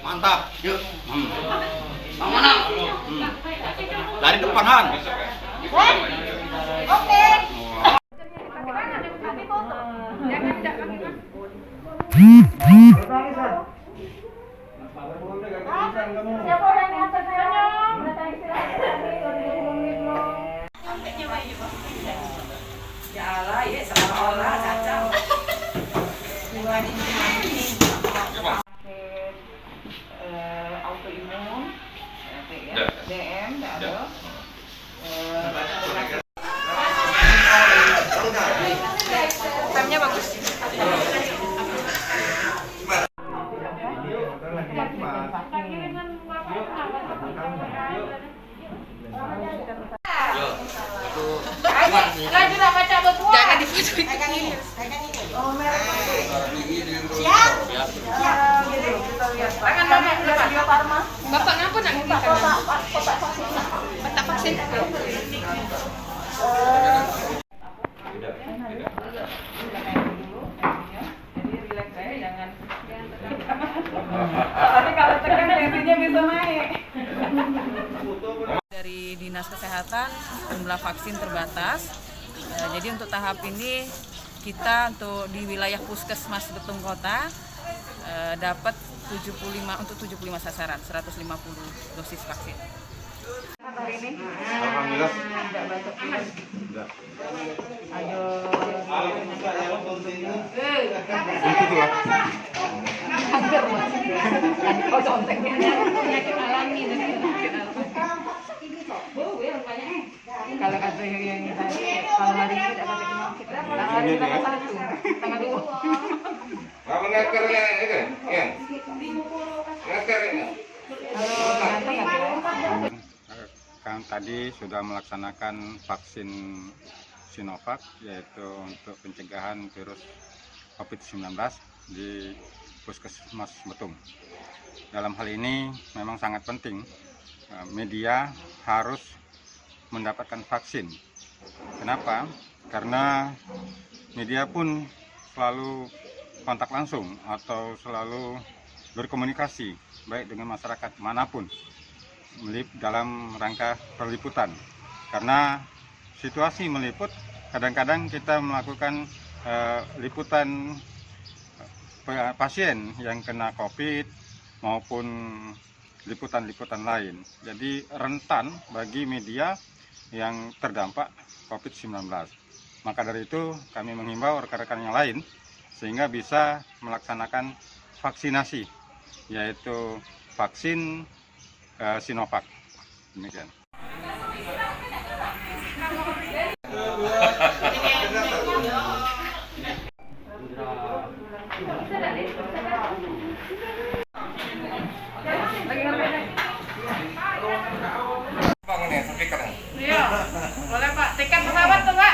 Mantap, yuk. Bang mana? Dari depan Han. Oke. Siapa orang yang atas senyum? Ya Allah, ya salah orang cacau. Autoimun, DM, tidak ada. Temnya bagus. Lanjut baca betul. Jangan difoto. Pegang ini. Oh, merah. Siap. Siap. Kita lihat. Tangan Bapak Bio Farma. Bapak ngapa nak minta kotak vaksin? Kotak vaksin. Tapi kalau tekan tensinya bisa naik. Dari Dinas Kesehatan jumlah vaksin terbatas. Jadi untuk tahap ini kita untuk di wilayah Puskesmas Betung Kota dapat 75 sasaran, 150 dosis vaksin. Hari ini? Alhamdulillah. Tidak batuk. Tidak. Ayo. Hampir mas. Oh contengnya. Penyakit alami dan penyakit alami. Kalau ada yang tadi, kalau hari ini tidak pakai penyakit. Hari ini tanggal 1, tanggal 2. Apa ngakarnya ini? Ya. Ngakarnya. Kan tadi sudah melaksanakan vaksin Sinovac, yaitu untuk pencegahan virus COVID-19 di Puskesmas Betung. Dalam hal ini memang sangat penting media harus mendapatkan vaksin. Kenapa? Karena media pun selalu kontak langsung atau selalu berkomunikasi baik dengan masyarakat manapun dalam rangka perliputan. Karena situasi meliput, kadang-kadang kita melakukan liputan pasien yang kena COVID maupun liputan-liputan lain. Jadi rentan bagi media yang terdampak COVID-19. Maka dari itu kami menghimbau rekan-rekan yang lain sehingga bisa melaksanakan vaksinasi, yaitu vaksin Sinovac. Demikian. Iya, boleh Pak. Tiket pesawat tuh Pak.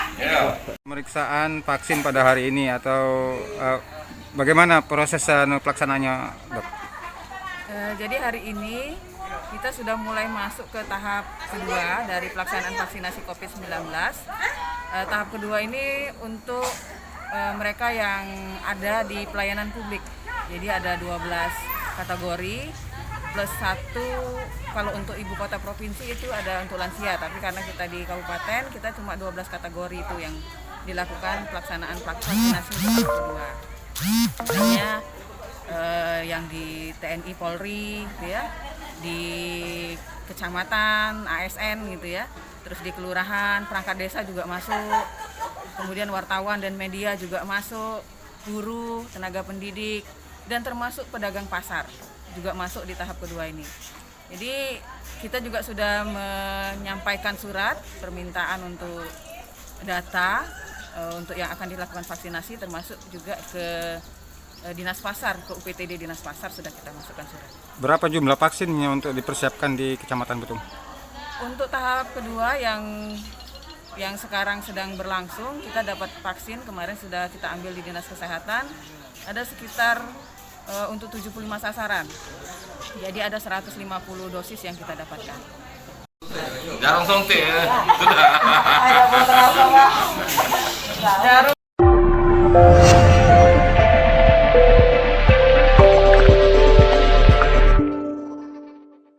Pemeriksaan vaksin pada hari ini atau bagaimana proses pelaksanaannya, Dok? Jadi hari ini kita sudah mulai masuk ke tahap kedua dari pelaksanaan vaksinasi COVID-19. Tahap kedua ini untuk mereka yang ada di pelayanan publik. Jadi ada 12 kategori plus 1 kalau untuk ibu kota provinsi itu ada untuk lansia. Tapi karena kita di kabupaten kita cuma 12 kategori itu yang dilakukan pelaksanaan vaksinasi tahap kedua. Misalnya yang di TNI Polri gitu ya, di kecamatan, ASN gitu ya, terus di kelurahan, perangkat desa juga masuk, kemudian wartawan dan media juga masuk, guru, tenaga pendidik, dan termasuk pedagang pasar juga masuk di tahap kedua ini. Jadi kita juga sudah menyampaikan surat permintaan untuk data untuk yang akan dilakukan vaksinasi, termasuk juga ke Dinas Pasar, ke UPTD Dinas Pasar sudah kita masukkan surat. Berapa jumlah vaksinnya untuk dipersiapkan di Kecamatan Betung? Untuk tahap kedua yang sekarang sedang berlangsung, kita dapat vaksin kemarin sudah kita ambil di Dinas Kesehatan, ada sekitar untuk 75 sasaran. Jadi ada 150 dosis yang kita dapatkan. Jarang suntik ya. Sudah. Ada mau terasa, Pak. Jarum.